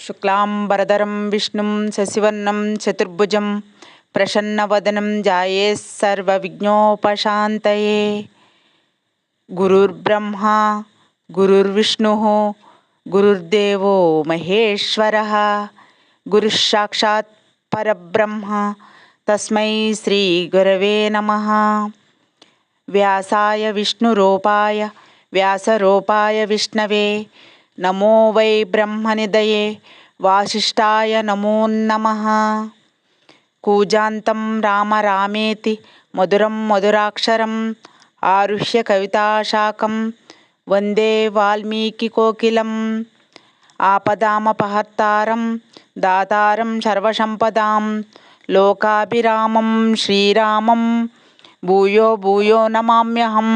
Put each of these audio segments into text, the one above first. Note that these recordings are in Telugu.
శుక్లాంబరధరం విష్ణుం శశివర్ణం చతుర్భుజం ప్రసన్నవదనం ధ్యాయేత్ సర్వవిఘ్నోపశాంతయే. గురుర్బ్రహ్మా గురుర్విష్ణుః గురుర్దేవో మహేశ్వరః గురుఃసాక్షాత్ పరబ్రహ్మ తస్మై శ్రీ గురవే నమః. వ్యాసాయ విష్ణురూపాయ వ్యాసరూపాయ విష్ణవే నమో వై బ్రహ్మనిధయే వాసిష్ఠాయ నమో నమః. కూజాంతం రామ రామేతి మధురం మధురాక్షరం ఆరుహ్య కవితాశాఖం వందే వాల్మీకికోకిలం. ఆపదామపహర్తారం దాతారం సర్వసంపదాం లోకాభిరామం శ్రీరామం భూయో భూయో నమామ్యహం.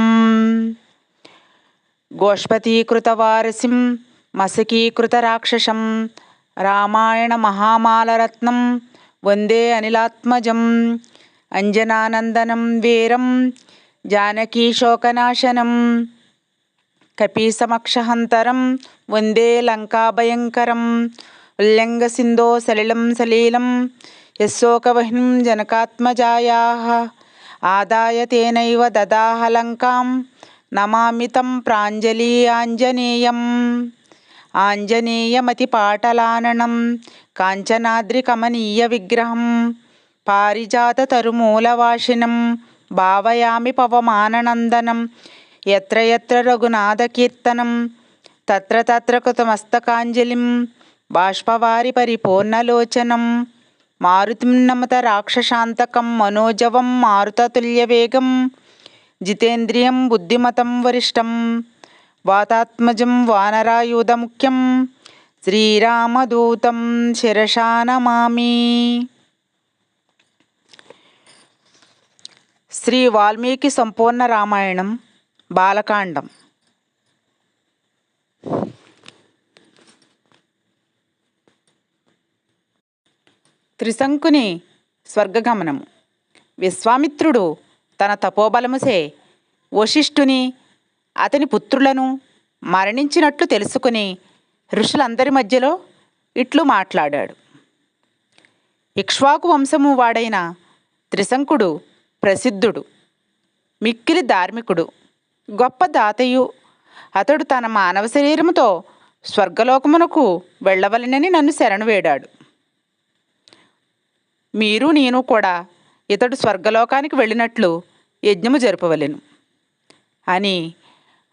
గోష్పతీకృతవారసిం మసకీకృతరాక్షసం రామాయణ మహామాలరత్నం వందే అనిలాత్మజం. అంజనానందనం వీరం జానకీశోకనాశనం కపీసమక్షహంతరం వందే లంకాభయంకరం. ఉల్లంఘసిందో సలిలం సలీలం యశోకవహ్నిం జనకాత్మజాయాః ఆదాయ తేనైవ దదాహ లంకాం నమామి తం ప్రాంజలి ఆంజనేయం. ఆంజనేయమతిపాటలాననం కాంచనాద్రికమనీయ విగ్రహం పారిజాతతరుమూలవాసినం భావయామి పవమాననందనం. ఎత్ర ఎత్ర రఘునాథకీర్తనం తత్ర తత్ర కృతమస్తకాంజలిం బాష్పవారి పరిపూర్ణలోచనం మారుతిం నమత రాక్షసాంతకం మనోజవం మారుతతుల్యవేగం జితేంద్రియం బుద్ధిమతం వరిష్టం వాతాత్మజం వానరాయుధముఖ్యం శ్రీరామదూతం శిరసా నమామి. శ్రీ వాల్మీకి సంపూర్ణ రామాయణం బాలకాండం. త్రిశంకుని స్వర్గగమనము. విశ్వామిత్రుడు తన తపోబలముచే వశిష్ఠుని అతని పుత్రులను మరణించినట్లు తెలుసుకుని ఋషులందరి మధ్యలో ఇట్లు మాట్లాడాడు. ఇక్ష్వాకు వంశము వాడైన త్రిశంకుడు ప్రసిద్ధుడు, మిక్కిలి ధార్మికుడు, గొప్ప దాతయు. అతడు తన మానవ శరీరముతో స్వర్గలోకమునకు వెళ్ళవలెనని నన్ను శరణు వేడాడు. మీరు నేను కూడా ఇతడు స్వర్గలోకానికి వెళ్ళినట్లు యజ్ఞము జరుపవలెను అని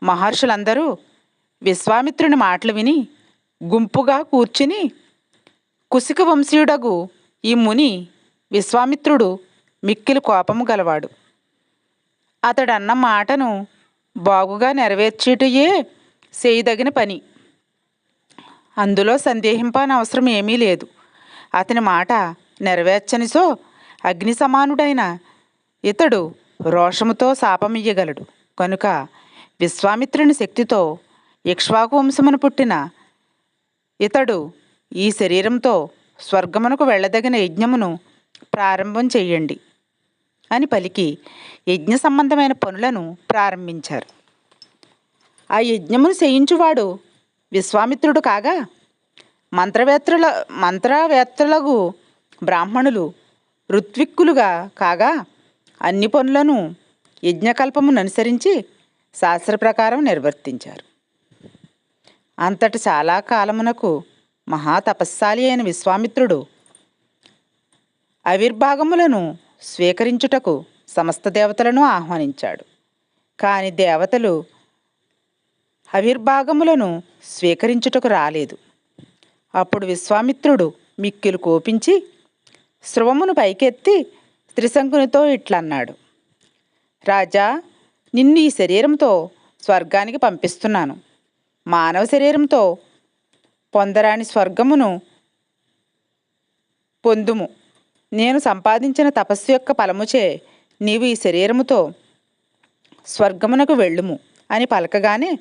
మహర్షులందరూ విశ్వామిత్రుని మాటలు విని గుంపుగా కూర్చుని, కుశిక వంశీయుడగు ఈ ముని విశ్వామిత్రుడు మిక్కిలి కోపము గలవాడు. అతడన్న మాటను బాగుగా నెరవేర్చుటయే చేయదగిన పని. అందులో సందేహింపనవసరం ఏమీ లేదు. అతని మాట నెరవేర్చనిసో అగ్ని సమానుడైన ఇతడు రోషముతో శాపమియ్యగలడు. కనుక విశ్వామిత్రుని శక్తితో ఇక్ష్వాకు వంశమును పుట్టిన ఇతడు ఈ శరీరంతో స్వర్గమునకు వెళ్ళదగిన యజ్ఞమును ప్రారంభం చెయ్యండి అని పలికి యజ్ఞ సంబంధమైన పనులను ప్రారంభించారు. ఆ యజ్ఞమును చేయించువాడు విశ్వామిత్రుడు కాగా మంత్రవేత్తలకు బ్రాహ్మణులు ఋత్విక్కులుగా కాగా అన్ని పనులను యజ్ఞకల్పమును అనుసరించి శాస్త్ర ప్రకారం నిర్వర్తించారు. అంతటి చాలా కాలమునకు మహాతపస్శాలి అయిన విశ్వామిత్రుడు ఆవిర్భాగములను స్వీకరించుటకు సమస్త దేవతలను ఆహ్వానించాడు. కాని దేవతలు ఆవిర్భాగములను స్వీకరించుటకు రాలేదు. అప్పుడు విశ్వామిత్రుడు మిక్కిలు కోపించి శృవమును పైకెత్తి త్రిశంకునితో ఇట్లన్నాడు: రాజా, నిన్ను ఈ శరీరంతో స్వర్గానికి పంపిస్తున్నాను. మానవ శరీరంతో పొందరాని స్వర్గమును పొందుము. నేను సంపాదించిన తపస్సు యొక్క ఫలముచే నీవు ఈ శరీరముతో స్వర్గమునకు వెళ్ళుము అని పలకగానే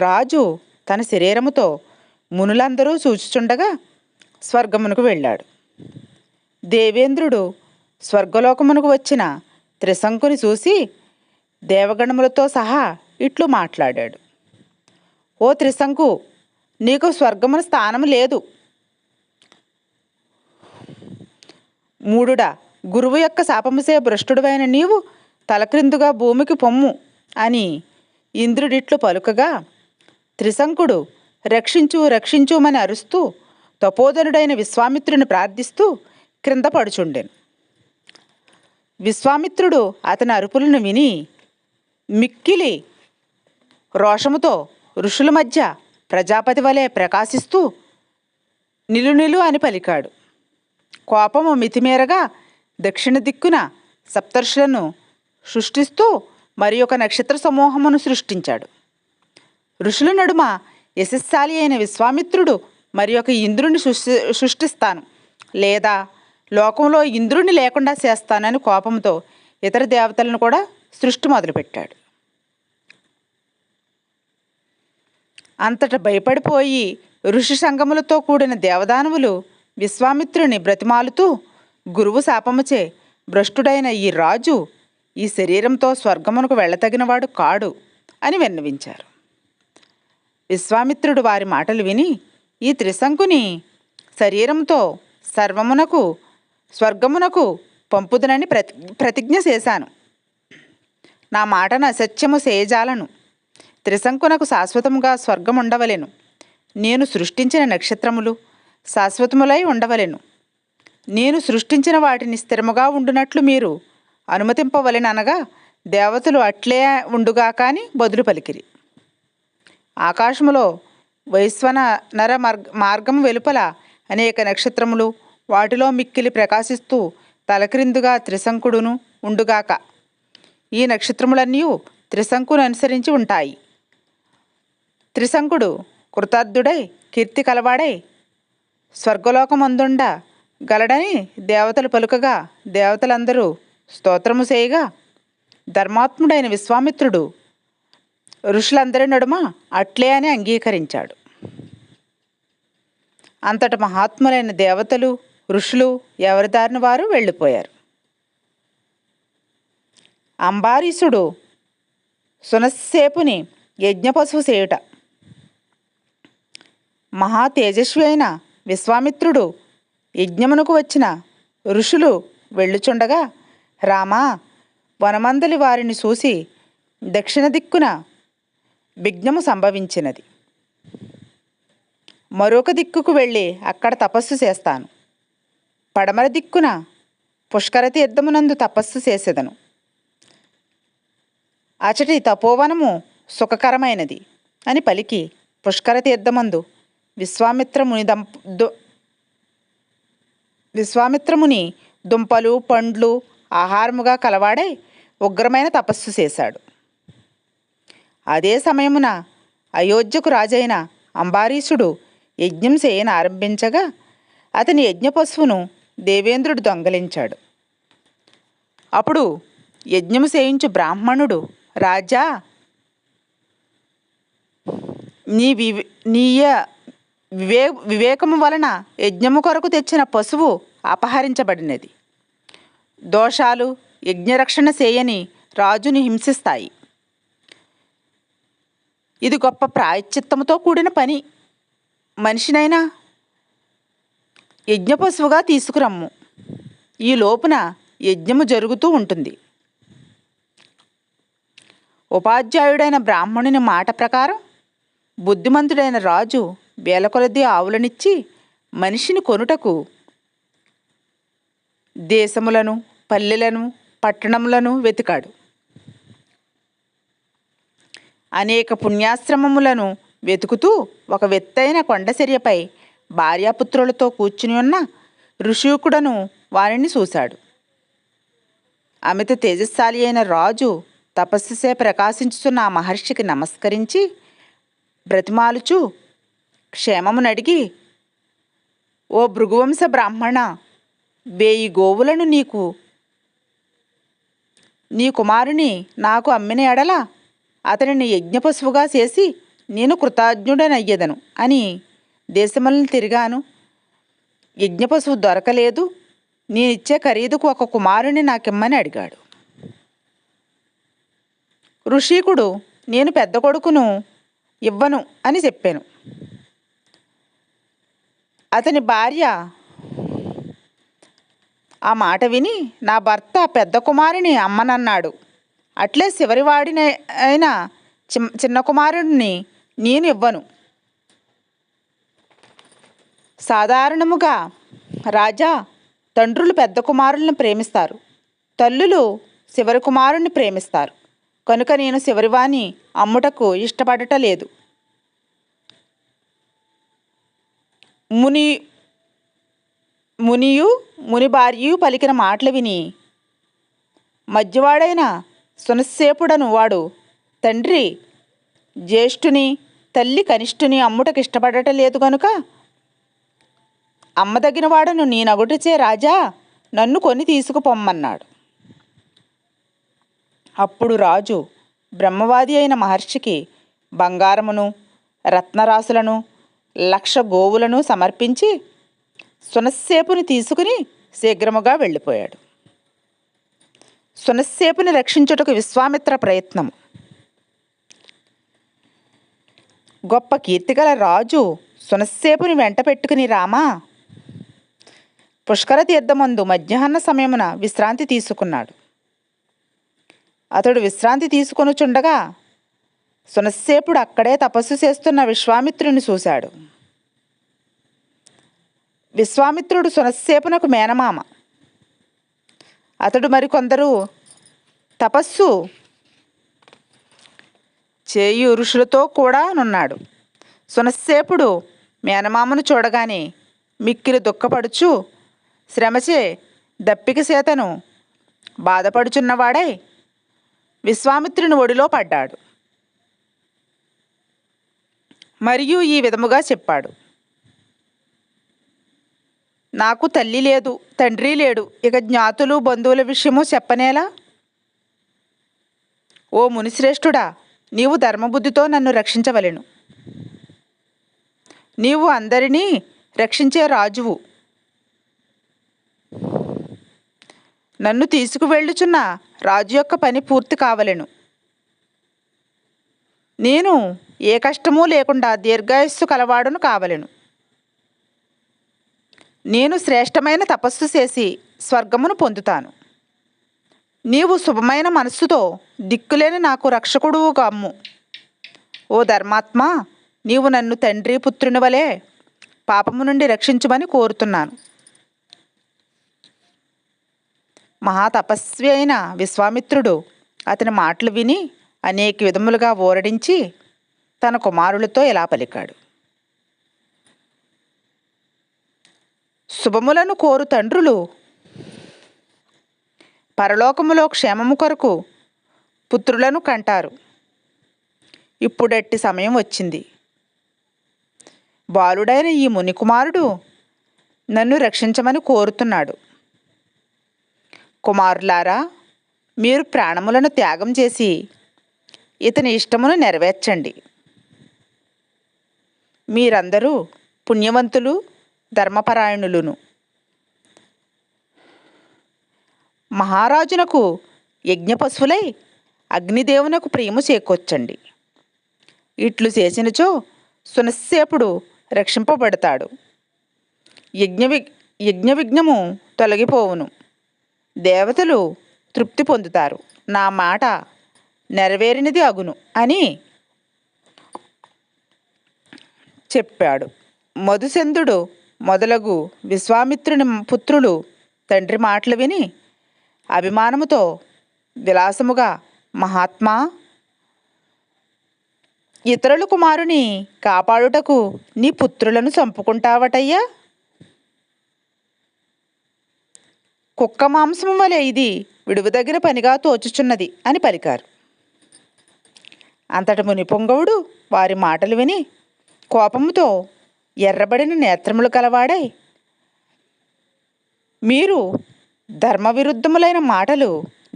రాజు తన శరీరముతో మునులందరూ చూచుచుండగా స్వర్గమునకు వెళ్ళాడు. దేవేంద్రుడు స్వర్గలోకమునకు వచ్చిన త్రిశంకుని చూసి దేవగణములతో సహా ఇట్లు మాట్లాడాడు: ఓ త్రిశంకు, నీకు స్వర్గమున స్థానము లేదు. మూడుడా, గురువు యొక్క శాపముసే భ్రష్టుడువైన నీవు తలక్రిందుగా భూమికి పొమ్ము అని ఇంద్రుడిట్లు పలుకగా త్రిశంకుడు రక్షించు రక్షించుమని అరుస్తూ తపోధనుడైన విశ్వామిత్రుని ప్రార్థిస్తూ క్రింద పడుచుండెను. విశ్వామిత్రుడు అతని అరుపులను విని మిక్కిలి రోషముతో ఋషుల మధ్య ప్రజాపతి వలె ప్రకాశిస్తూ నిలునిలు అని పలికాడు. కోపము మితిమేరగా దక్షిణ దిక్కున సప్తర్షులను సృష్టిస్తూ మరి ఒక నక్షత్ర సమూహమును సృష్టించాడు. ఋషుల నడుమ యశస్శాలి అయిన విశ్వామిత్రుడు మరి ఒక ఇంద్రుని సృష్టిస్తాను, లేదా లోకంలో ఇంద్రుని లేకుండా చేస్తానని కోపంతో ఇతర దేవతలను కూడా సృష్టి మొదలుపెట్టాడు. అంతట భయపడిపోయి ఋషి సంగములతో కూడిన దేవదానవులు విశ్వామిత్రుని బ్రతిమాలుతూ గురువు శాపముచే భ్రష్టుడైన ఈ రాజు ఈ శరీరంతో స్వర్గమునకు వెళ్ళతగినవాడు కాడు అని విన్నవించారు. విశ్వామిత్రుడు వారి మాటలు విని ఈ త్రిశంకుని శరీరంతో సర్వమునకు స్వర్గమునకు పంపుదనని ప్రతిజ్ఞ చేశాను. నా మాటను అసత్యము చేయజాలను. త్రిశంకునకు శాశ్వతముగా స్వర్గం ఉండవలెను. నేను సృష్టించిన నక్షత్రములు శాశ్వతములై ఉండవలెను. నేను సృష్టించిన వాటిని స్థిరముగా ఉండునట్లు మీరు అనుమతింపవలెననగా దేవతలు అట్లే ఉండుగా కాని బదులు పలికిరి. ఆకాశములో వైశ్వన నర మార్గము వెలుపల అనేక నక్షత్రములు వాటిలో మిక్కిలి ప్రకాశిస్తూ తలక్రిందుగా త్రిశంకుడును ఉండుగాక. ఈ నక్షత్రములన్నీ త్రిశంకును అనుసరించి ఉంటాయి. త్రిశంకుడు కృతార్థుడై కీర్తి కలవాడై స్వర్గలోకమందుండ గలడని దేవతలు పలుకగా దేవతలందరూ స్తోత్రము చేయగా ధర్మాత్ముడైన విశ్వామిత్రుడు ఋషులందరి నడుమ అట్లే అని అంగీకరించాడు. అంతట మహాత్ములైన దేవతలు ఋషులు ఎవరి దారిన వారు వెళ్ళిపోయారు. అంబారీషుడు సునస్సేపుని యజ్ఞపశువు చేయుట. మహా తేజస్వి అయిన విశ్వామిత్రుడు యజ్ఞమునకు వచ్చిన ఋషులు వెళ్ళుచుండగా రామా వనమందలి వారిని చూసి దక్షిణ దిక్కున విఘ్నము సంభవించినది. మరొక దిక్కుకు వెళ్ళి అక్కడ తపస్సు చేస్తాను. పడమర దిక్కున పుష్కర తీర్థమునందు తపస్సు చేసేదను. అచటి తపోవనము సుఖకరమైనది అని పలికి పుష్కర తీర్థమందు విశ్వామిత్రముని దుంపలు పండ్లు ఆహారముగా కలవాడై ఉగ్రమైన తపస్సు చేశాడు. అదే సమయమున అయోధ్యకు రాజైన అంబారీషుడు యజ్ఞం చేయన ఆరంభించగా అతని యజ్ఞ పశువును దేవేంద్రుడు దొంగలించాడు. అప్పుడు యజ్ఞము చేయించు బ్రాహ్మణుడు రాజా నీ వివేకము వలన యజ్ఞము కొరకు తెచ్చిన పశువు అపహరించబడినది. దోషాలు యజ్ఞరక్షణ చేయని రాజుని హింసిస్తాయి. ఇది గొప్ప ప్రాయశ్చిత్తముతో కూడిన పని. మనిషినైనా యజ్ఞ పశువుగా తీసుకురమ్ము. ఈ లోపున యజ్ఞము జరుగుతూ ఉంటుంది. ఉపాధ్యాయుడైన బ్రాహ్మణుని మాట ప్రకారం బుద్ధిమంతుడైన రాజు వేల కొలది ఆవులనిచ్చి మనిషిని కొనుటకు దేశములను పల్లెలను పట్టణములను వెతికాడు. అనేక పుణ్యాశ్రమములను వెతుకుతూ ఒక వెత్తైన కొండచర్యపై భార్యాపుత్రులతో కూర్చుని ఉన్న ఋషికుడను వారిని చూశాడు. అమిత తేజస్శాలి అయిన రాజు తపస్సుసే ప్రకాశించుతున్న ఆ మహర్షికి నమస్కరించి బ్రతిమాలుచు క్షేమమునడిగి, ఓ భృగువంశ బ్రాహ్మణ, 1000 గోవులను నీ కుమారుని నాకు అమ్మిన ఎడల అతనిని యజ్ఞపశువుగా చేసి నేను కృతజ్ఞుడనయ్యదను అని దేశములను తిరిగాను. యజ్ఞపశువు దొరకలేదు. నేనిచ్చే ఖరీదుకు ఒక కుమారుని నాకిమ్మని అడిగాడు. ఋషికుడు నేను పెద్ద కొడుకును ఇవ్వను అని చెప్పాను. ఆ మాట విని నా భర్త పెద్ద కుమారుని అమ్మనన్నాడు. అట్లే చివరివాడిన అయిన చిన్న కుమారుడిని నేను ఇవ్వను. సాధారణముగా రాజా తండ్రులు పెద్ద కుమారులను ప్రేమిస్తారు, తల్లులు చివరి కుమారుణ్ణి ప్రేమిస్తారు. కనుక నేను చివరివాణి అమ్ముటకు ఇష్టపడటలేదు. ముని భార్యయు పలికిన మాటలు విని మధ్యవాడైన సునస్సేపుడను వాడు తండ్రి జ్యేష్ఠుని తల్లి కనిష్ఠుని అమ్ముటకు ఇష్టపడటలేదు కనుక అమ్మదగిన వాడను నేనగుటచే రాజా నన్ను కొని తీసుకుపొమ్మన్నాడు. అప్పుడు రాజు బ్రహ్మవాది అయిన మహర్షికి బంగారమును రత్నరాశులను 1,00,000 గోవులను సమర్పించి సునస్సేపుని తీసుకుని శీఘ్రముగా వెళ్ళిపోయాడు. సునస్సేపుని రక్షించుటకు విశ్వామిత్ర ప్రయత్నము. గొప్ప కీర్తిగల రాజు సునస్సేపుని వెంట పెట్టుకుని రామా పుష్కర తీర్థమందు మధ్యాహ్న సమయమున విశ్రాంతి తీసుకున్నాడు. అతడు విశ్రాంతి తీసుకొనుచుండగా సునస్సేపుడు అక్కడే తపస్సు చేస్తున్న విశ్వామిత్రుని చూశాడు. విశ్వామిత్రుడు సునస్సేపునకు మేనమామ. అతడు మరికొందరు తపస్సు చేయు ఋషులతో కూడా నున్నాడు. సునస్సేపుడు మేనమామను చూడగానే మిక్కిలి దుఃఖపడుచు శ్రమచే దప్పిక చేతను బాధపడుచున్నవాడై విశ్వామిత్రుని ఒడిలో పడ్డాడు. మరియు ఈ విధముగా చెప్పాడు: నాకు తల్లి లేదు, తండ్రి లేడు, ఇక జ్ఞాతులు బంధువుల విషయము చెప్పనేలా? ఓ మునిశ్రేష్ఠుడా, నీవు ధర్మబుద్ధితో నన్ను రక్షించవలెను. నీవు అందరినీ రక్షించే రాజువు. నన్ను తీసుకువెళ్ళుచున్న రాజు యొక్క పని పూర్తి కావలెను. నేను ఏ కష్టమూ లేకుండా దీర్ఘాయుస్సు కలవాడును కావలెను. నేను శ్రేష్టమైన తపస్సు చేసి స్వర్గమును పొందుతాను. నీవు శుభమైన మనస్సుతో దిక్కులేని నాకు రక్షకుడువు కమ్ము. ఓ ధర్మాత్మా, నీవు నన్ను తండ్రి పుత్రుని వలె పాపము నుండి రక్షించమని కోరుతున్నాను. మహాతపస్వి అయిన విశ్వామిత్రుడు అతని మాటలు విని అనేక విధములుగా ఓరడించి తన కుమారులతో ఇలా పలికాడు: శుభములను కోరు తండ్రులు పరలోకములో క్షేమము కొరకు పుత్రులను కంటారు. ఇప్పుడట్టి సమయం వచ్చింది. బాలుడైన ఈ మునికుమారుడు నన్ను రక్షించమని కోరుతున్నాడు. కుమారులారా, మీరు ప్రాణములను త్యాగం చేసి ఇతని ఇష్టమును నెరవేర్చండి. మీరందరూ పుణ్యవంతులు, ధర్మపరాయణులును. మహారాజునకు యజ్ఞపశువులై అగ్నిదేవునకు ప్రియము చేకూర్చండి. ఇట్లు చేసినచో సునస్సేపుడు రక్షింపబడతాడు. యజ్ఞ విఘ్నము తొలగిపోవును. దేవతలు తృప్తి పొందుతారు. నా మాట నెరవేరినది అగును అని చెప్పాడు. మధుసంధుడు మొదలగు విశ్వామిత్రుని పుత్రులు తండ్రి మాటలు విని అభిమానముతో విలాసముగా, మహాత్మా, ఇతరుల కుమారుని కాపాడుటకు నీ పుత్రులను చంపుకుంటావటయ్యా? కుక్క మాంసము వలె ఇది విడువదగిన పనిగా తోచుచున్నది అని పలికారు. అంతట మునిపుంగవుడు వారి మాటలు విని కోపముతో ఎర్రబడిన నేత్రములు కలవాడై, మీరు ధర్మవిరుద్ధములైన మాటలు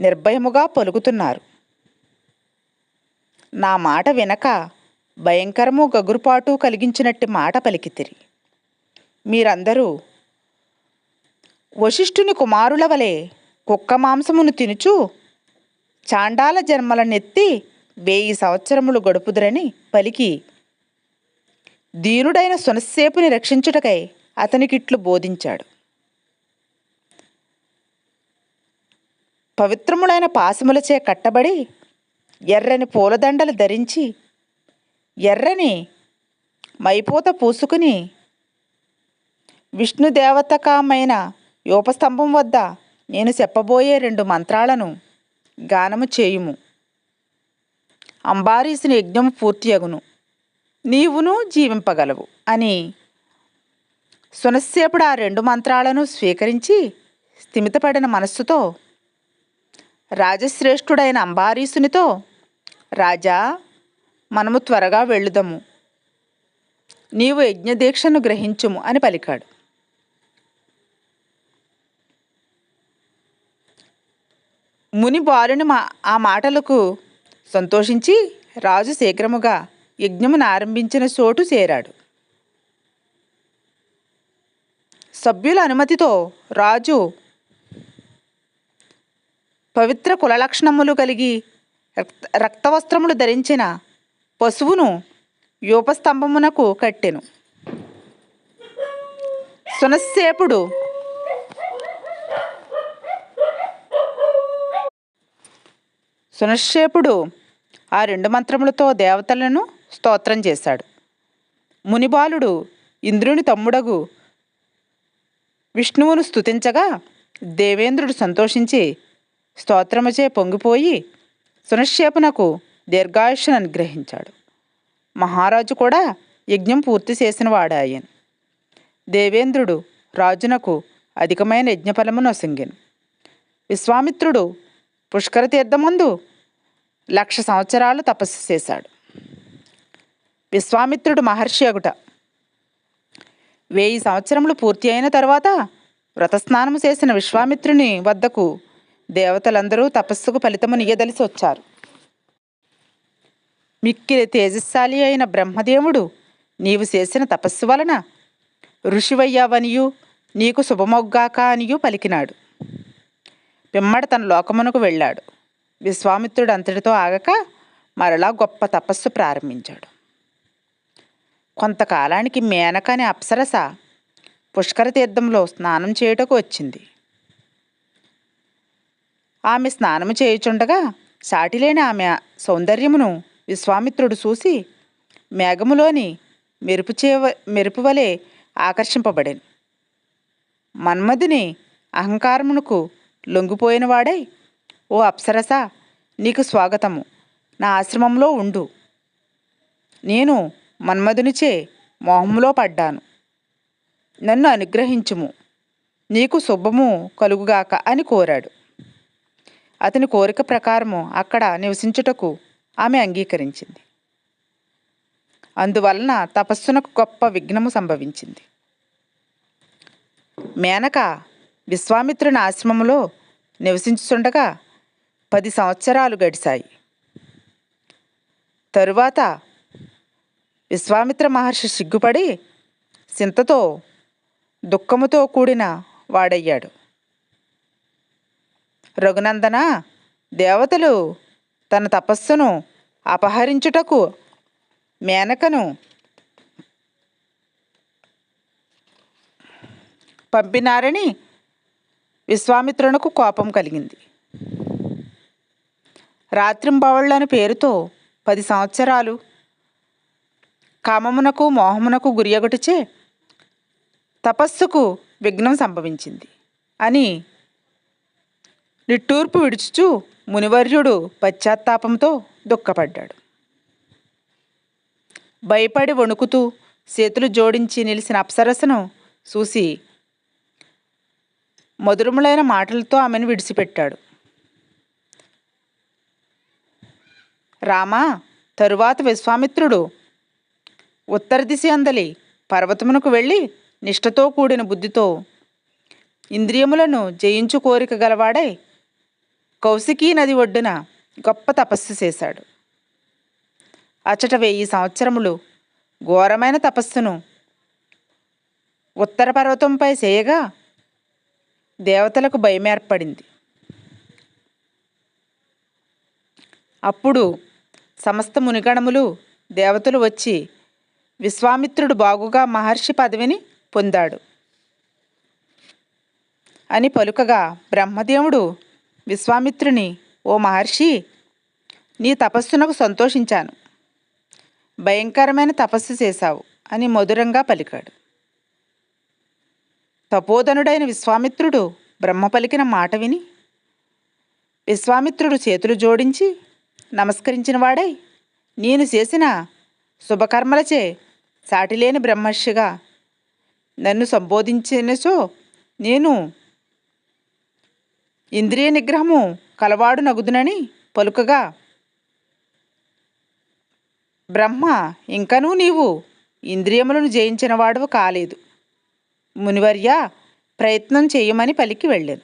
నిర్భయముగా పలుకుతున్నారు. నా మాట వినక భయంకరము గగురుపాటు కలిగించినట్టి మాట పలికితిరి. మీరందరూ వశిష్ఠుని కుమారుల వలె కుక్క మాంసమును తినుచు చాండాల జన్మలనెత్తి 1000 సంవత్సరములు గడుపుదురని పలికి దీనుడైన సునస్సేపుని రక్షించుటకై అతనికిట్లు బోధించాడు. పవిత్రములైన పాశములచే కట్టబడి ఎర్రని పూలదండలు ధరించి ఎర్రని మైపోత పూసుకుని విష్ణుదేవతకమైన యోపస్తంభం వద్ద నేను చెప్పబోయే 2 మంత్రాలను గానము చేయుము. అంబారీసుని యజ్ఞము పూర్తియగును, నీవును జీవింపగలవు అని సునస్సేపుడు ఆ 2 మంత్రాలను స్వీకరించి స్థిమితపడిన మనస్సుతో రాజశ్రేష్ఠుడైన అంబారీసునితో, రాజా, మనము త్వరగా వెళ్ళుదము, నీవు యజ్ఞదీక్షను గ్రహించుము అని పలికాడు. ముని బాలుని ఆ మాటలకు సంతోషించి రాజు శీఘ్రముగా యజ్ఞమును ఆరంభించిన చోటు చేరాడు. సభ్యుల అనుమతితో రాజు పవిత్ర కులలక్షణములు కలిగి రక్తవస్త్రములు ధరించిన పశువును యూపస్తంభమునకు కట్టెను. సునశ్శేపుడు ఆ 2 మంత్రములతో దేవతలను స్తోత్రం చేశాడు. మునిబాలుడు ఇంద్రుని తమ్ముడగు విష్ణువును స్తుతించగా దేవేంద్రుడు సంతోషించి స్తోత్రముచే పొంగిపోయి సునశ్శేపునకు దీర్ఘాయుష్ను అనుగ్రహించాడు. మహారాజు కూడా యజ్ఞం పూర్తి చేసిన వాడాయను. దేవేంద్రుడు రాజునకు అధికమైన యజ్ఞఫలము నొసంగెను. విశ్వామిత్రుడు పుష్కర తీర్థమందు 1,00,000 సంవత్సరాలు తపస్సు చేశాడు. విశ్వామిత్రుడు మహర్షి అగుట 1000 సంవత్సరములు పూర్తి అయిన తరువాత వ్రతస్నానము చేసిన విశ్వామిత్రుని వద్దకు దేవతలందరూ తపస్సుకు ఫలితము నీయదలిసి వచ్చారు. మిక్కిలి తేజస్శాలి అయిన బ్రహ్మదేవుడు నీవు చేసిన తపస్సు వలన ఋషివయ్యావనియు నీకు శుభమొగ్గాక అనియు పలికినాడు. పిమ్మట తన లోకమునకు వెళ్ళాడు. విశ్వామిత్రుడు అంతటితో ఆగక మరలా గొప్ప తపస్సు ప్రారంభించాడు. కొంతకాలానికి మేనక అనే అప్సరస పుష్కర తీర్థంలో స్నానం చేయుటకు వచ్చింది. ఆమె స్నానము చేయుచుండగా సాటిలేని ఆమె సౌందర్యమును విశ్వామిత్రుడు చూసి మేఘములోని మెరుపు వలె ఆకర్షింపబడెను. మన్మధుని అహంకారమునకు లొంగిపోయినవాడై, ఓ అప్సరస, నీకు స్వాగతము, నా ఆశ్రమంలో ఉండు, నేను మన్మధునిచే మోహములో పడ్డాను, నన్ను అనుగ్రహించుము, నీకు శుభము కలుగుగాక అని కోరాడు. అతని కోరిక ప్రకారము అక్కడ నివసించుటకు ఆమె అంగీకరించింది. అందువలన తపస్సునకు గొప్ప విఘ్నము సంభవించింది. మేనక విశ్వామిత్రుని ఆశ్రమంలో నివసించుచుండగా 10 సంవత్సరాలు గడిచాయి. తరువాత విశ్వామిత్ర మహర్షి సిగ్గుపడి చింతతో దుఃఖముతో కూడిన వాడయ్యాడు. రఘునందన, దేవతలు తన తపస్సును అపహరించుటకు మేనకను పంపినారని విశ్వామిత్రునకు కోపం కలిగింది. రాత్రింబవళ్ళని పేరుతో 10 సంవత్సరాలు కామమునకు మోహమునకు గురియగుటచే తపస్సుకు విఘ్నం సంభవించింది అని నిట్టూర్పు విడుచుచు మునివర్యుడు పశ్చాత్తాపంతో దుఃఖపడ్డాడు. భయపడి వణుకుతూ చేతులు జోడించి నిలిచిన అప్సరసను చూసి మధురములైన మాటలతో ఆమెను విడిచిపెట్టాడు. రామా, తరువాత విశ్వామిత్రుడు ఉత్తర దిశ అందలి పర్వతమునకు వెళ్ళి నిష్ఠతో కూడిన బుద్ధితో ఇంద్రియములను జయించు కోరిక గలవాడై కౌశికీ నది ఒడ్డున గొప్ప తపస్సు చేశాడు. అచట 1000 సంవత్సరములు ఘోరమైన తపస్సును ఉత్తర పర్వతంపై చేయగా దేవతలకు భయమేర్పడింది. అప్పుడు సమస్త మునిగణములు దేవతలు వచ్చి విశ్వామిత్రుడు బాగుగా మహర్షి పదవిని పొందాడు అని పలుకగా బ్రహ్మదేవుడు విశ్వామిత్రుని, ఓ మహర్షి, నీ తపస్సునకు సంతోషించాను. భయంకరమైన తపస్సు చేశావు అని మధురంగా పలికాడు. తపోధనుడైన విశ్వామిత్రుడు బ్రహ్మ పలికిన మాట విని విశ్వామిత్రుడు చేతులు జోడించి నమస్కరించిన వాడై, నేను చేసిన శుభకర్మలచే సాటిలేని బ్రహ్మర్షిగా నన్ను సంబోధించినచో నేను ఇంద్రియ నిగ్రహము కలవాడు నగుదునని పలుకగా, బ్రహ్మ, ఇంకనూ నీవు ఇంద్రియములను జయించిన వాడువు కాలేదు. మునివర్య, ప్రయత్నం చేయమని పలికి వెళ్ళాను.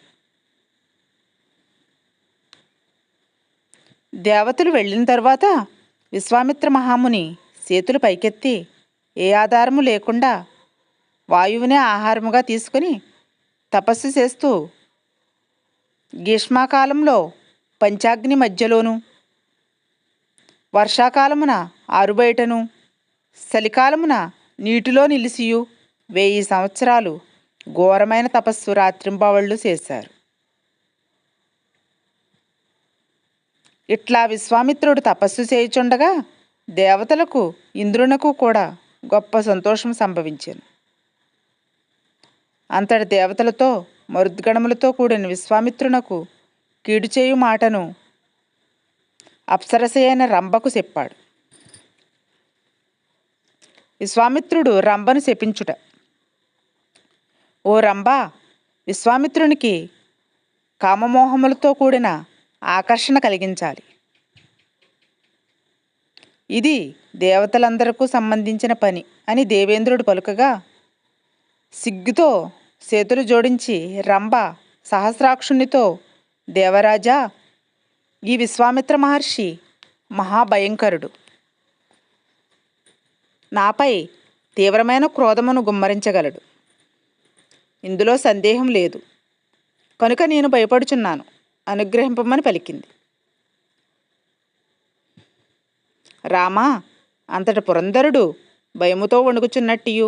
దేవతలు వెళ్ళిన తర్వాత విశ్వామిత్ర మహాముని చేతులు పైకెత్తి ఏ ఆధారము లేకుండా వాయువునే ఆహారముగా తీసుకుని తపస్సు చేస్తూ గ్రీష్మకాలంలో పంచాగ్ని మధ్యలోను, వర్షాకాలమున ఆరుబయటను, చలికాలమున నీటిలో నిలిసియు 1000 సంవత్సరాలు ఘోరమైన తపస్సు రాత్రింబవళ్ళు చేశారు. ఇట్లా విశ్వామిత్రుడు తపస్సు చేయుచుండగా దేవతలకు, ఇంద్రునకు కూడా గొప్ప సంతోషం సంభవించాను. అంతటి దేవతలతో మరుద్గణములతో కూడిన విశ్వామిత్రునకు కీడు చేయు మాటను అప్సరస అయిన రంభకు చెప్పాడు. విశ్వామిత్రుడు రంభను శపించుట. ఓ రంభ, విశ్వామిత్రునికి కామమోహములతో కూడిన ఆకర్షణ కలిగించాలి. ఇది దేవతలందరకు సంబంధించిన పని అని దేవేంద్రుడు పలుకగా, సిగ్గుతో చేతులు జోడించి రంభ సహస్రాక్షునితో, దేవరాజా, ఈ విశ్వామిత్ర మహర్షి మహాభయంకరుడు. నాపై తీవ్రమైన క్రోధమును గుమ్మరించగలడు. ఇందులో సందేహం లేదు. కనుక నేను భయపడుచున్నాను. అనుగ్రహింపమని పలికింది. రామా, అంతట పురంధరుడు భయముతో వణుకుచున్నట్టియు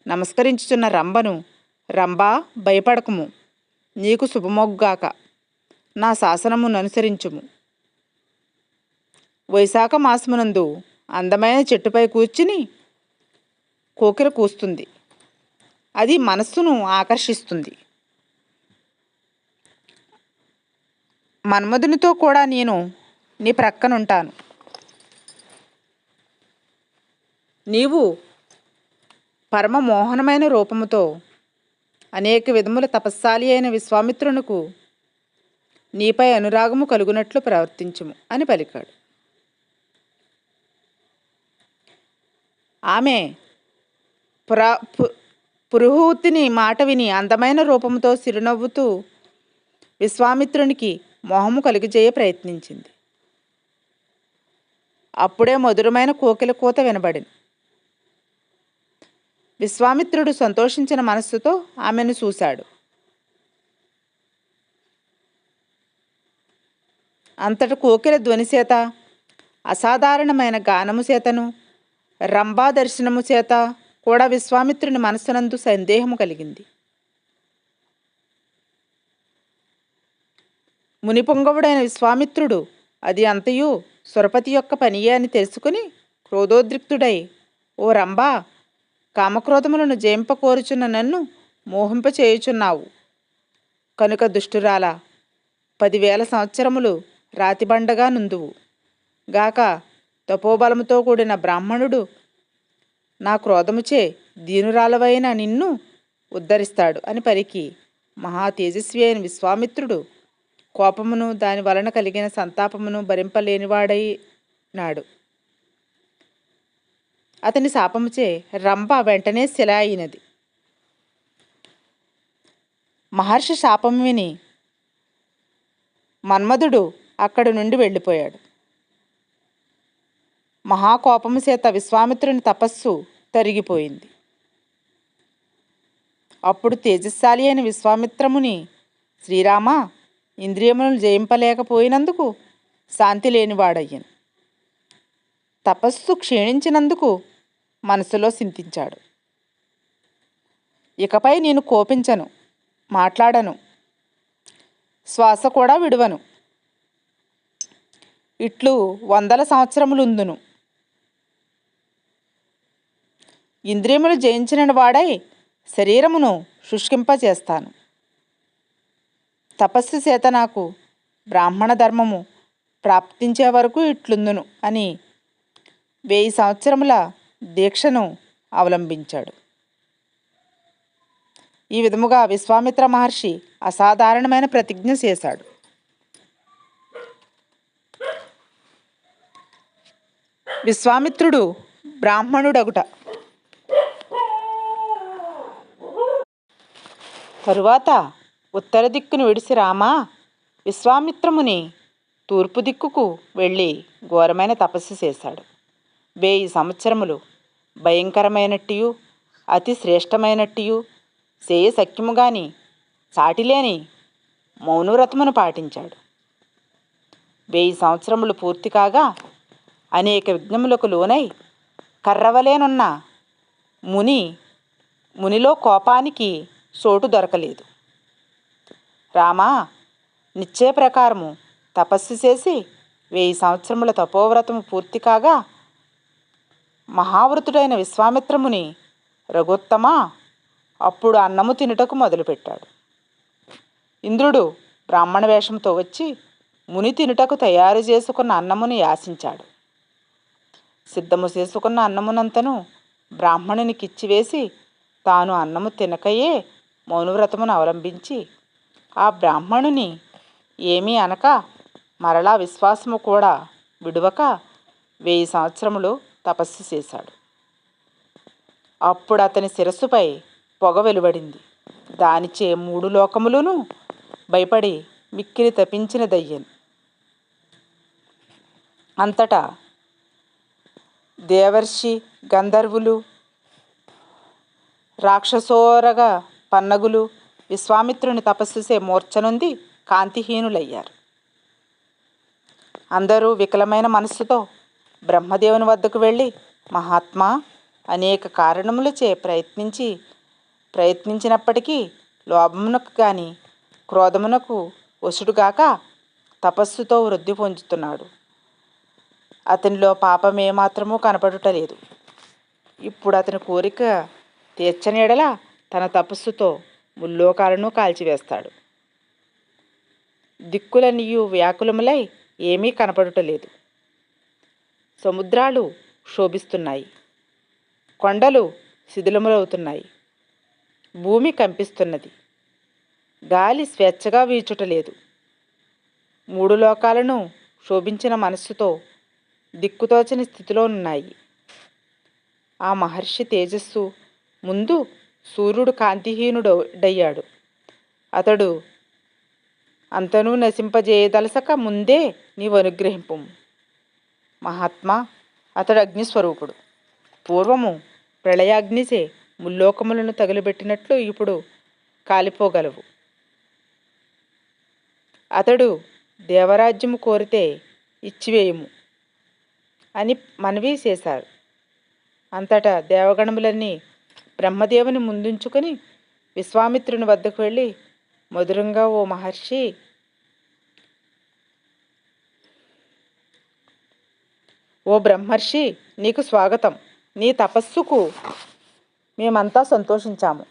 నమస్కరించుచున్న రంభను, రంభా, భయపడకము, నీకు శుభమొగ్గాక, నా శాసనమును అనుసరించుము. వైశాఖ మాసమునందు అందమైన చెట్టుపై కూర్చుని కోకిల కూస్తుంది. అది మనస్సును ఆకర్షిస్తుంది. మన్మధునితో కూడా నేను నీ ప్రక్కనుంటాను. నీవు పరమ మోహనమైన రూపముతో అనేక విధముల తపస్శాలి అయిన విశ్వామిత్రునకు నీపై అనురాగము కలుగునట్లు ప్రవర్తించుము అని పలికాడు. ఆమె పురుహూతిని మాట విని అందమైన రూపంతో చిరునవ్వుతూ విశ్వామిత్రునికి మోహము కలుగజేయ ప్రయత్నించింది. అప్పుడే మధురమైన కోకిల కూత వినబడింది. విశ్వామిత్రుడు సంతోషించిన మనస్సుతో ఆమెను చూశాడు. అంతట కోకిల ధ్వని చేత, అసాధారణమైన గానము చేతను, రంభా దర్శనము చేత కూడా విశ్వామిత్రుని మనస్సునందు సందేహము కలిగింది. మునిపొంగవుడైన విశ్వామిత్రుడు అది అంతయు సురపతి యొక్క పనియే అని తెలుసుకుని క్రోధోద్రిక్తుడై, ఓ రంభా, కామక్రోధములను జయింప కోరుచున్న నన్ను మోహింప చేయుచున్నావు. కనుక దుష్టురాలా, 10,000 సంవత్సరములు రాతిబండగా నుందువు గాక. తపోబలముతో కూడిన బ్రాహ్మణుడు నా క్రోధముచే దీనురాలవైన నిన్ను ఉద్ధరిస్తాడు అని పలికి మహా తేజస్వి అయిన విశ్వామిత్రుడు కోపమును దాని వలన కలిగిన సంతాపమును భరింపలేనివాడైనాడు. అతని శాపముచే రంభ వెంటనే శిల అయినది. మహర్షి శాపం విని మన్మధుడు అక్కడి నుండి వెళ్ళిపోయాడు. మహాకోపము చేత విశ్వామిత్రుని తపస్సు తరిగిపోయింది. అప్పుడు తేజస్శాలి అయిన విశ్వామిత్రముని, శ్రీరామ, ఇంద్రియములను జయింపలేకపోయినందుకు శాంతి లేనివాడయ్యను. తపస్సు క్షీణించినందుకు మనసులో చింతించాడు. ఇకపై నేను కోపించను, మాట్లాడను. శ్వాస కూడా విడువను. ఇట్లు 100 సంవత్సరములుందును. ఇంద్రియములు జయించిన వాడై శరీరమును శుష్కింపచేస్తాను. తపస్సు చేత నాకు బ్రాహ్మణ ధర్మము ప్రాప్తించే వరకు ఇట్లుందును అని 1000 సంవత్సరముల దీక్షను అవలంబించాడు. ఈ విధముగా విశ్వామిత్ర మహర్షి అసాధారణమైన ప్రతిజ్ఞ చేశాడు. విశ్వామిత్రుడు బ్రాహ్మణుడగుట. తరువాత ఉత్తర దిక్కును విడిసి రామా, విశ్వామిత్రముని తూర్పు దిక్కుకు వెళ్ళి ఘోరమైన తపస్సు చేశాడు. 1000 సంవత్సరములు భయంకరమైనట్టియు అతి శ్రేష్టమైనట్టియు చేయ సఖ్యము గాని సాటిలేని మౌనవ్రతమును పాటించాడు. 1000 సంవత్సరములు పూర్తి కాగా అనేక విఘ్నములకు లోనై కర్రవలేనున్న మునిలో కోపానికి చోటు దొరకలేదు. రామా, నిశ్చయ ప్రకారము తపస్సు చేసి 1000 సంవత్సరముల తపోవ్రతము పూర్తి కాగా మహావృతుడైన విశ్వామిత్రముని రఘుత్తమ అప్పుడు అన్నము తినుటకు మొదలుపెట్టాడు. ఇంద్రుడు బ్రాహ్మణ వేషంతో వచ్చి ముని తినుటకు తయారు చేసుకున్న అన్నమును యాసించాడు. సిద్ధము చేసుకున్న అన్నమునంతను బ్రాహ్మణునికిచ్చివేసి తాను అన్నము తినకయే మౌనవ్రతమును అవలంబించి ఆ బ్రాహ్మణుని ఏమీ అనక మరలా విశ్వాసము కూడా విడువక 1000 సంవత్సరములు తపస్సు చేశాడు. అప్పుడు అతని శిరస్సుపై పొగ వెలువడింది. దానిచే 3 లోకములను భయపడి మిక్కిలి తపించిన దయ్యను. అంతటా దేవర్షి గంధర్వులు రాక్షసోరగ పన్నగులు విశ్వామిత్రుని తపస్సుసే మూర్ఛనుంది కాంతిహీనులయ్యారు. అందరూ వికలమైన మనస్సుతో బ్రహ్మదేవుని వద్దకు వెళ్ళి, మహాత్మా, అనేక కారణములచే ప్రయత్నించినప్పటికీ లోభమునకు కానీ క్రోధమునకు వశుడుగాక తపస్సుతో వృద్ధి పొందుతున్నాడు. అతనిలో పాపం ఏమాత్రమూ కనపడుటలేదు. ఇప్పుడు అతని కోరిక తీర్చని యెడల తన తపస్సుతో ముల్లోకాలను కాల్చివేస్తాడు. దిక్కులన్నీయు వ్యాకులములై ఏమీ కనపడుటలేదు. సముద్రాలు శోభిస్తున్నాయి, కొండలు శిథిలములవుతున్నాయి, భూమి కంపిస్తున్నది, గాలి స్వేచ్ఛగా వీచుటలేదు. 3 లోకాలను శోభించిన మనస్సుతో దిక్కుతోచని స్థితిలోనున్నాయి. ఆ మహర్షి తేజస్సు ముందు సూర్యుడు కాంతిహీనుడయ్యాడు. అతడు అంతను నశింపజేయదలసక ముందే నీవు అనుగ్రహింపు. మహాత్మా, అతడు అగ్నిస్వరూపుడు. పూర్వము ప్రళయాగ్నిచే ముల్లోకములను తగులబెట్టినట్లు ఇప్పుడు కాలిపోగలవు. అతడు దేవరాజ్యము కోరితే ఇచ్చివేయుము అని మనవి చేశారు. అంతటా దేవగణములన్నీ బ్రహ్మదేవుని ముందుంచుకొని విశ్వామిత్రుని వద్దకు వెళ్ళి మధురంగా, ఓ మహర్షి, ఓ బ్రహ్మర్షి, నీకు స్వాగతం. నీ తపస్సుకు మేమంతా సంతోషించాము.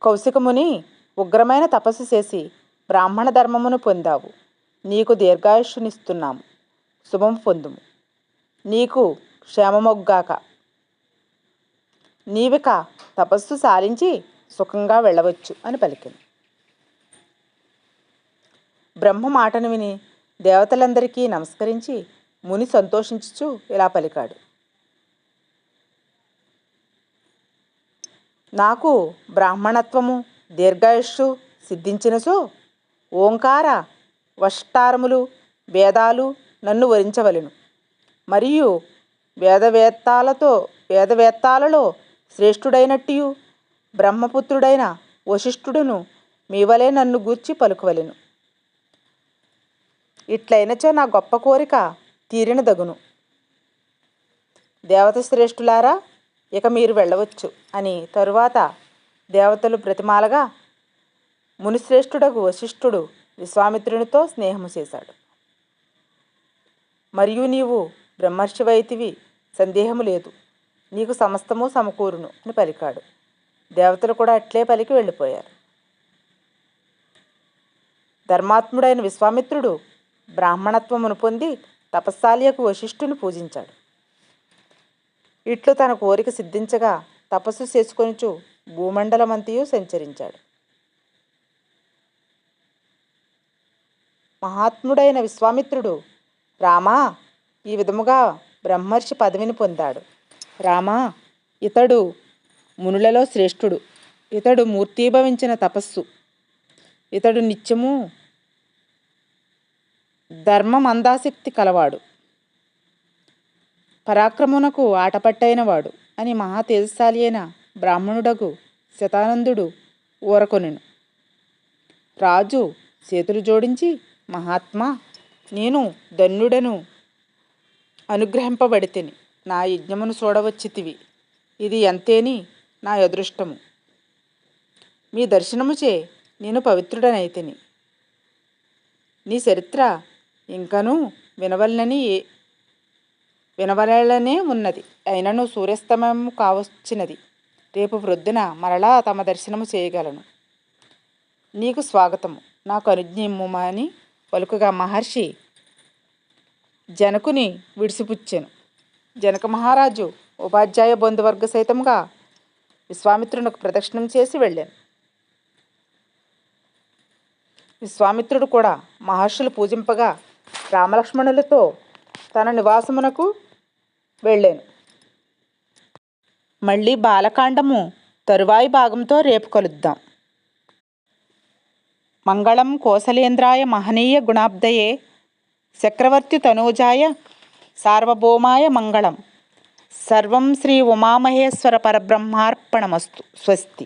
కౌశికముని ఉగ్రమైన తపస్సు చేసి బ్రాహ్మణ ధర్మమును పొందావు. నీకు దీర్ఘాయుష్యునిస్తున్నాము. శుభం పొందుము. నీకు క్షేమమొగ్గాక. నీవిక తపస్సు సారించి సుఖంగా వెళ్ళవచ్చు అని పలికింది. బ్రహ్మ మాటను విని దేవతలందరికీ నమస్కరించి ముని సంతోషించుచు ఇలా పలికాడు. నాకు బ్రాహ్మణత్వము దీర్ఘాయుష్షు సిద్ధించినచో ఓంకార వష్టారములు వేదాలు నన్ను వరించవలెను. మరియు వేదవేత్తాలలో శ్రేష్ఠుడైనట్టియు బ్రహ్మపుత్రుడైన వశిష్ఠుడును మీ వలె నన్ను గూర్చి పలుకవలెను. ఇట్లయినచో నా గొప్ప కోరిక తీరినదగును. దేవత శ్రేష్ఠులారా, ఇక మీరు వెళ్ళవచ్చు అని తరువాత దేవతలు బ్రతిమాలగా మునిశ్రేష్ఠుడగు వశిష్ఠుడు విశ్వామిత్రునితో స్నేహము చేశాడు. మరియు నీవు బ్రహ్మర్షివైతివి, సందేహము లేదు, నీకు సమస్తము సమకూరును అని పలికాడు. దేవతలు కూడా అట్లే పలికి వెళ్ళిపోయారు. ధర్మాత్ముడైన విశ్వామిత్రుడు బ్రాహ్మణత్వమును పొంది తపస్సాలియకు వశిష్ఠుని పూజించాడు. ఇట్లు తన కోరిక సిద్ధించగా తపస్సు చేసుకొనుచు భూమండలమంతయు సంచరించాడు. మహాత్ముడైన విశ్వామిత్రుడు రామా ఈ విధముగా బ్రహ్మర్షి పదవిని పొందాడు. రామా ఇతడు మునులలో శ్రేష్ఠుడు, ఇతడు మూర్తీభవించిన తపస్సు, ఇతడు నిత్యము ధర్మమందాసక్తి కలవాడు, పరాక్రమునకు ఆటపట్టైనవాడు అని మహా తేజశాలి అయిన బ్రాహ్మణుడగు శతానందుడు ఊరకొనెను. రాజు చేతులు జోడించి, మహాత్మా నేను ధన్యుడను అనుగ్రహింపబడితిని, నా యజ్ఞమును చూడవచ్చితివి, ఇది ఎంతేని నా అదృష్టము. మీ దర్శనముచే నేను పవిత్రుడనైతిని. నీ చరిత్ర ఇంకనూ వినవలనే ఉన్నది. అయినను సూర్యాస్తమయము కావచ్చినది. రేపు ప్రొద్దున మరలా తమ దర్శనము చేయగలను. నీకు స్వాగతము, నాకు అనుజ్ఞిమ్ము అని పలుకగా మహర్షి జనకుని విడిసిపుచ్చెను. జనక మహారాజు ఉపాధ్యాయ బంధువర్గ సహితముగా విశ్వామిత్రునికి ప్రదక్షిణం చేసి వెళ్ళాను. విశ్వామిత్రుడు కూడా మహర్షులు పూజింపగా రామలక్ష్మణులతో తన నివాసమునకు వెళ్ళాను. మళ్ళీ బాలకాండము తరువాయి భాగంతో రేపు కలుద్దాం. మంగళం కోసలేంద్రాయ మహనీయ గుణాబ్దయే చక్రవర్తి తనూజాయ సార్వభౌమాయ మంగళం. సర్వం శ్రీ ఉమామహేశ్వర పరబ్రహ్మార్పణమస్తు. స్వస్తి.